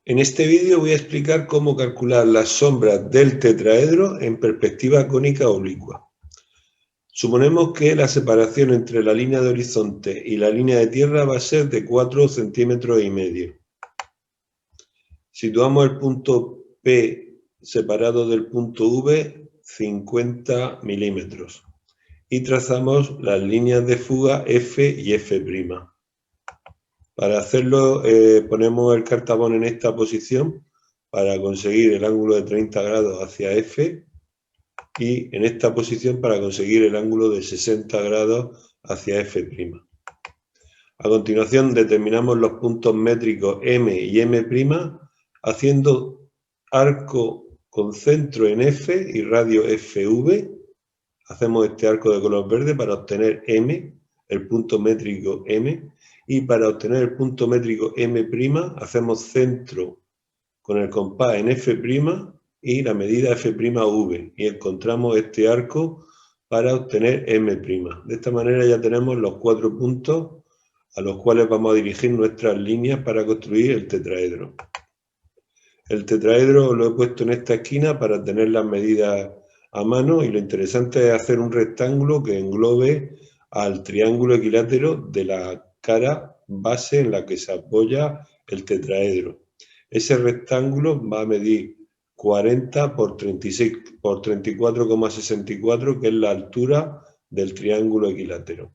En este vídeo voy a explicar cómo calcular las sombras del tetraedro en perspectiva cónica oblicua. Suponemos que la separación entre la línea de horizonte y la línea de tierra va a ser de 4,5 centímetros. Situamos el punto P separado del punto V 50 milímetros y trazamos las líneas de fuga F y F'. Para hacerlo ponemos el cartabón en esta posición para conseguir el ángulo de 30 grados hacia F y en esta posición para conseguir el ángulo de 60 grados hacia F'. A continuación determinamos los puntos métricos M y M' haciendo arco con centro en F y radio FV. Hacemos este arco de color verde para obtener M, el punto métrico M, y para obtener el punto métrico M', hacemos centro con el compás en F' y la medida F'V, y encontramos este arco para obtener M'. De esta manera ya tenemos los 4 puntos a los cuales vamos a dirigir nuestras líneas para construir el tetraedro. El tetraedro lo he puesto en esta esquina para tener las medidas a mano, y lo interesante es hacer un rectángulo que englobe al triángulo equilátero de la cara base en la que se apoya el tetraedro. Ese rectángulo va a medir 40 por 34,64, que es la altura del triángulo equilátero.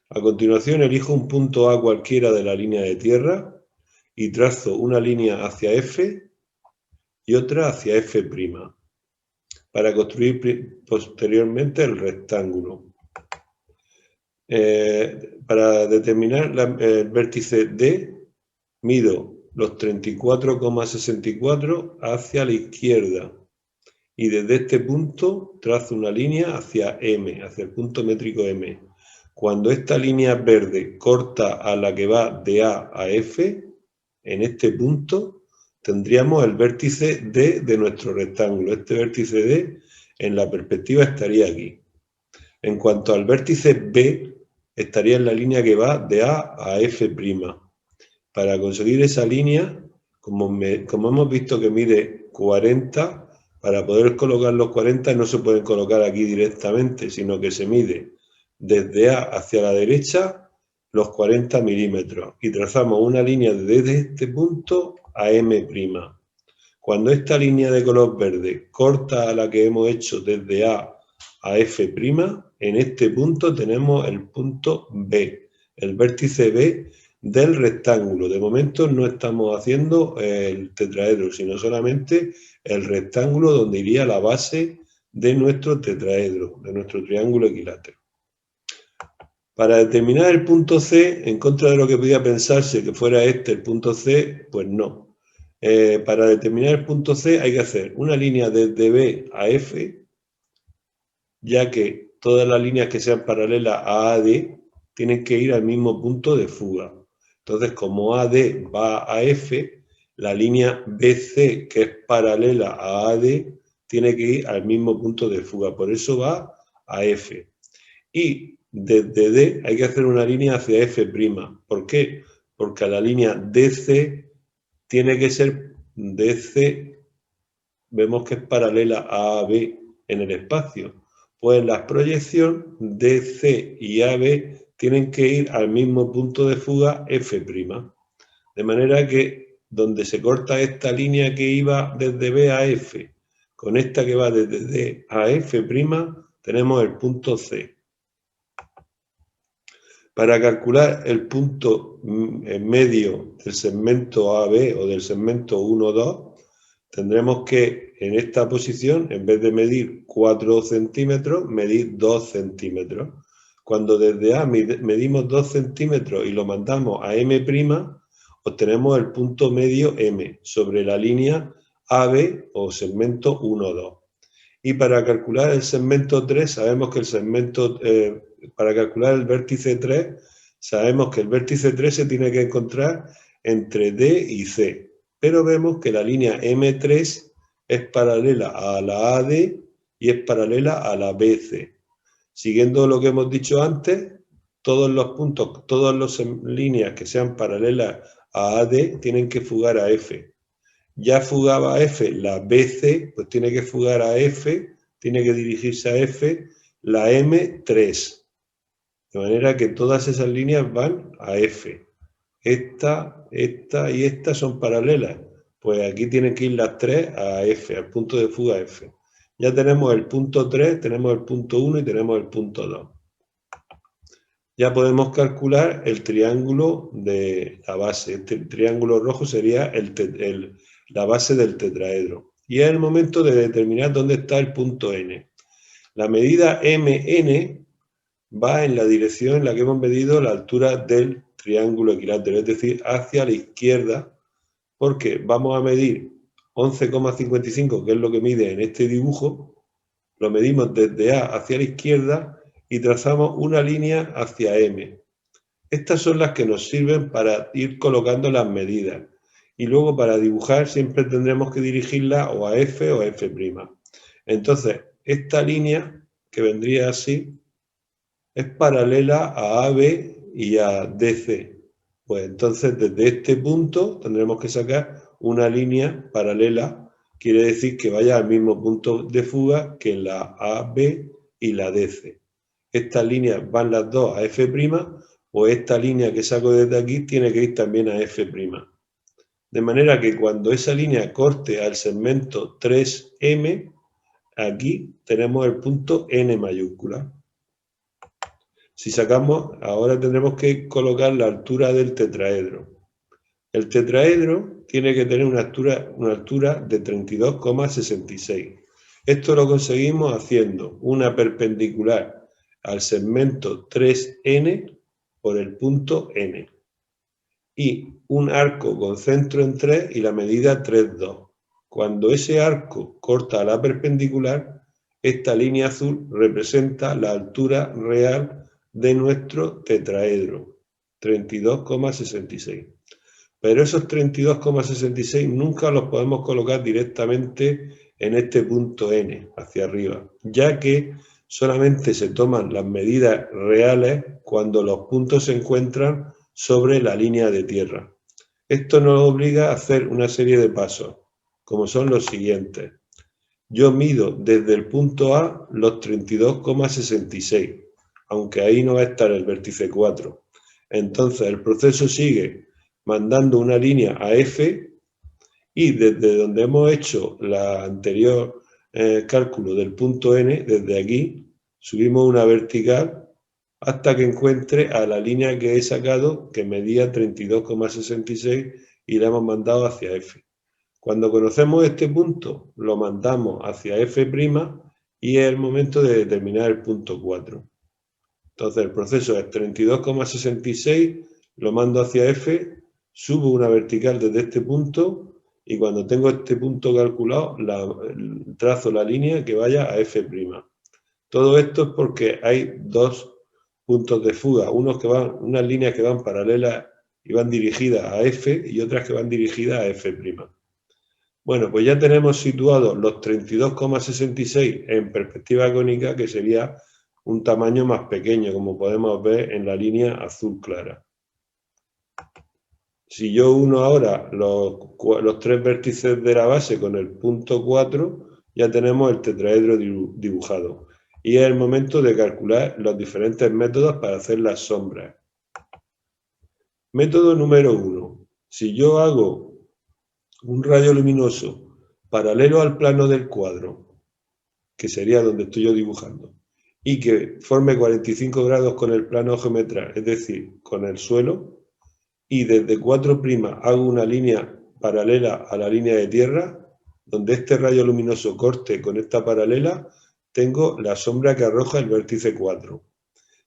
A continuación elijo un punto A cualquiera de la línea de tierra y trazo una línea hacia F y otra hacia F' para construir posteriormente el rectángulo. Para determinar el vértice D, mido los 34,64 hacia la izquierda y desde este punto trazo una línea hacia M, hacia el punto métrico M. Cuando esta línea verde corta a la que va de A a F, en este punto tendríamos el vértice D de nuestro rectángulo. Este vértice D en la perspectiva estaría aquí. En cuanto al vértice B, estaría en la línea que va de A a F'. Para conseguir esa línea, como hemos visto que mide 40, para poder colocar los 40 no se pueden colocar aquí directamente, sino que se mide desde A hacia la derecha los 40 milímetros y trazamos una línea desde este punto a M'. Cuando esta línea de color verde corta a la que hemos hecho desde A a F', en este punto tenemos el punto B, el vértice B del rectángulo. De momento no estamos haciendo el tetraedro, sino solamente el rectángulo donde iría la base de nuestro tetraedro, de nuestro triángulo equilátero. Para determinar el punto C, en contra de lo que podía pensarse que fuera este el punto C, pues no. Para determinar el punto C hay que hacer una línea desde B a F, ya que todas las líneas que sean paralelas a AD tienen que ir al mismo punto de fuga. Entonces, como AD va a F, la línea BC, que es paralela a AD, tiene que ir al mismo punto de fuga. Por eso va a F. Y desde D hay que hacer una línea hacia F'. ¿Por qué? Porque a la línea DC tiene que ser DC, vemos que es paralela a AB en el espacio. Pues en la proyección DC y AB tienen que ir al mismo punto de fuga F'. De manera que donde se corta esta línea que iba desde B a F, con esta que va desde D a F', tenemos el punto C. Para calcular el punto medio del segmento AB o del segmento 1,2, tendremos que en esta posición, en vez de medir 4 centímetros, medir 2 centímetros. Cuando desde A medimos 2 centímetros y lo mandamos a M', obtenemos el punto medio M sobre la línea AB o segmento 1,2. Y para calcular el segmento 3, sabemos que el segmento, para calcular el vértice 3, sabemos que el vértice 3 se tiene que encontrar entre D y C. Pero vemos que la línea M3 es paralela a la AD y es paralela a la BC. Siguiendo lo que hemos dicho antes, todos los puntos, todas las líneas que sean paralelas a AD tienen que fugar a F. ya fugaba a F la BC, pues tiene que fugar a F, tiene que dirigirse a F la M3. De manera que todas esas líneas van a F. Esta y esta son paralelas. Pues aquí tienen que ir las tres a F, al punto de fuga F. Ya tenemos el punto 3, tenemos el punto 1 y tenemos el punto 2. Ya podemos calcular el triángulo de la base. Este triángulo rojo sería la base del tetraedro. Y es el momento de determinar dónde está el punto N. La medida MN va en la dirección en la que hemos medido la altura del triángulo equilátero, es decir, hacia la izquierda, porque vamos a medir 11,55, que es lo que mide en este dibujo, lo medimos desde A hacia la izquierda y trazamos una línea hacia M. Estas son las que nos sirven para ir colocando las medidas. Y luego para dibujar siempre tendremos que dirigirla o a F o a F'. Entonces, esta línea, que vendría así, es paralela a AB y a DC. Pues entonces desde este punto tendremos que sacar una línea paralela, quiere decir que vaya al mismo punto de fuga que la AB y la DC. Estas líneas van las dos a F', o esta línea que saco desde aquí tiene que ir también a F'. De manera que cuando esa línea corte al segmento 3M, aquí tenemos el punto N mayúscula. Si sacamos, ahora tendremos que colocar la altura del tetraedro. El tetraedro tiene que tener una altura de 32,66. Esto lo conseguimos haciendo una perpendicular al segmento 3N por el punto N. Y un arco con centro en 3 y la medida 3,2. Cuando ese arco corta la perpendicular, esta línea azul representa la altura real de nuestro tetraedro, 32,66. Pero esos 32,66 nunca los podemos colocar directamente en este punto N, hacia arriba, ya que solamente se toman las medidas reales cuando los puntos se encuentran sobre la línea de tierra. Esto nos obliga a hacer una serie de pasos, como son los siguientes. Yo mido desde el punto A los 32,66. Aunque ahí no va a estar el vértice 4. Entonces el proceso sigue mandando una línea a F y desde donde hemos hecho la anterior cálculo del punto N, desde aquí, subimos una vertical hasta que encuentre a la línea que he sacado, que medía 32,66 y la hemos mandado hacia F. Cuando conocemos este punto, lo mandamos hacia F' y es el momento de determinar el punto 4. Entonces el proceso es 32,66, lo mando hacia F, subo una vertical desde este punto y cuando tengo este punto calculado, trazo la línea que vaya a F'. Todo esto es porque hay dos puntos de fuga, unas líneas que van paralelas y van dirigidas a F y otras que van dirigidas a F'. Bueno, pues ya tenemos situados los 32,66 en perspectiva cónica, que sería un tamaño más pequeño, como podemos ver en la línea azul clara. Si yo uno ahora los tres vértices de la base con el punto 4, ya tenemos el tetraedro dibujado. Y es el momento de calcular los diferentes métodos para hacer las sombras. Método número 1. Si yo hago un rayo luminoso paralelo al plano del cuadro, que sería donde estoy yo dibujando, y que forme 45 grados con el plano geometral, es decir, con el suelo, y desde 4' hago una línea paralela a la línea de tierra, donde este rayo luminoso corte con esta paralela, tengo la sombra que arroja el vértice 4.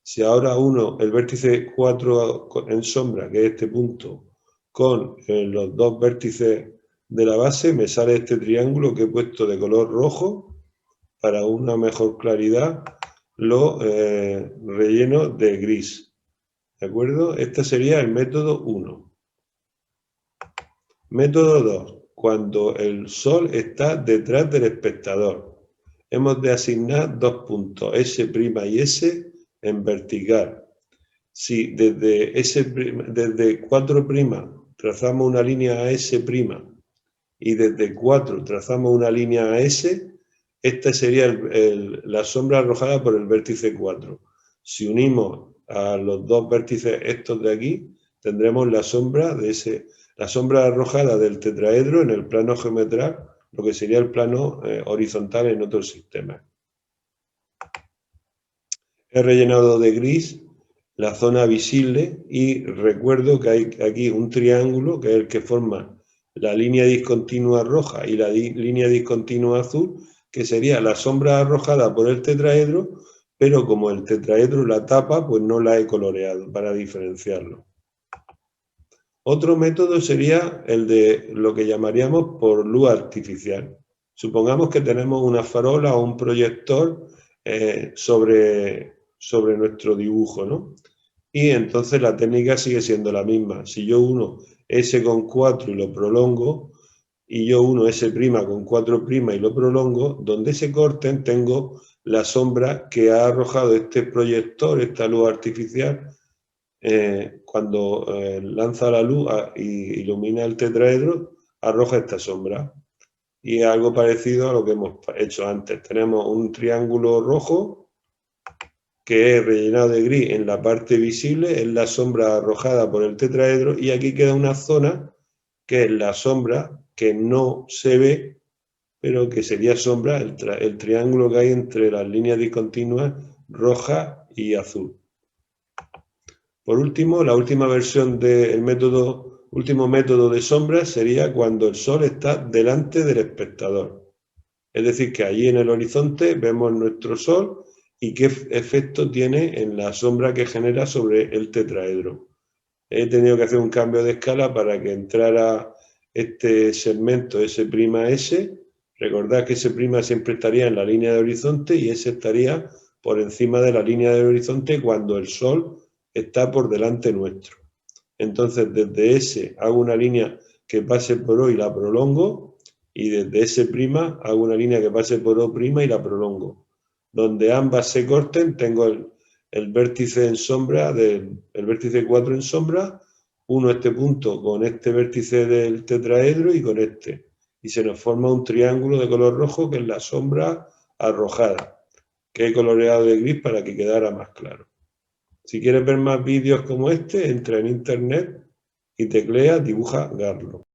Si ahora uno el vértice 4 en sombra, que es este punto, con los dos vértices de la base, me sale este triángulo que he puesto de color rojo. Para una mejor claridad lo relleno de gris. ¿De acuerdo? Este sería el método 1. Método 2. Cuando el sol está detrás del espectador. Hemos de asignar dos puntos, S' y S, en vertical. Si desde 4' trazamos una línea a S', y desde 4 trazamos una línea a S, esta sería la sombra arrojada por el vértice 4. Si unimos a los dos vértices estos de aquí, tendremos la sombra arrojada del tetraedro en el plano geometral, lo que sería el plano horizontal en otro sistema. He rellenado de gris la zona visible y recuerdo que hay aquí un triángulo que es el que forma la línea discontinua roja y la línea discontinua azul, que sería la sombra arrojada por el tetraedro, pero como el tetraedro la tapa, pues no la he coloreado para diferenciarlo. Otro método sería el de lo que llamaríamos por luz artificial. Supongamos que tenemos una farola o un proyector sobre nuestro dibujo, ¿no? Y entonces la técnica sigue siendo la misma. Si yo uno S con 4 y lo prolongo, y yo uno S' con 4' y lo prolongo, donde se corten tengo la sombra que ha arrojado este proyector, esta luz artificial, cuando lanza la luz y ilumina el tetraedro, arroja esta sombra. Y es algo parecido a lo que hemos hecho antes. Tenemos un triángulo rojo que es rellenado de gris en la parte visible, es la sombra arrojada por el tetraedro, y aquí queda una zona que es la sombra que no se ve, pero que sería sombra, el triángulo que hay entre las líneas discontinuas roja y azul. Por último, la última versión del último método de sombras sería cuando el sol está delante del espectador. Es decir, que allí en el horizonte vemos nuestro sol y qué efecto tiene en la sombra que genera sobre el tetraedro. He tenido que hacer un cambio de escala para que entrara este segmento S'. Recordad que S' siempre estaría en la línea de horizonte y S estaría por encima de la línea del horizonte cuando el sol está por delante nuestro. Entonces, desde S hago una línea que pase por O y la prolongo, y desde S' hago una línea que pase por O' y la prolongo. Donde ambas se corten, tengo el vértice en sombra, el vértice 4 en sombra, uno este punto con este vértice del tetraedro y con este. Y se nos forma un triángulo de color rojo que es la sombra arrojada, que he coloreado de gris para que quedara más claro. Si quieres ver más vídeos como este, entra en internet y teclea dibuja Garlo.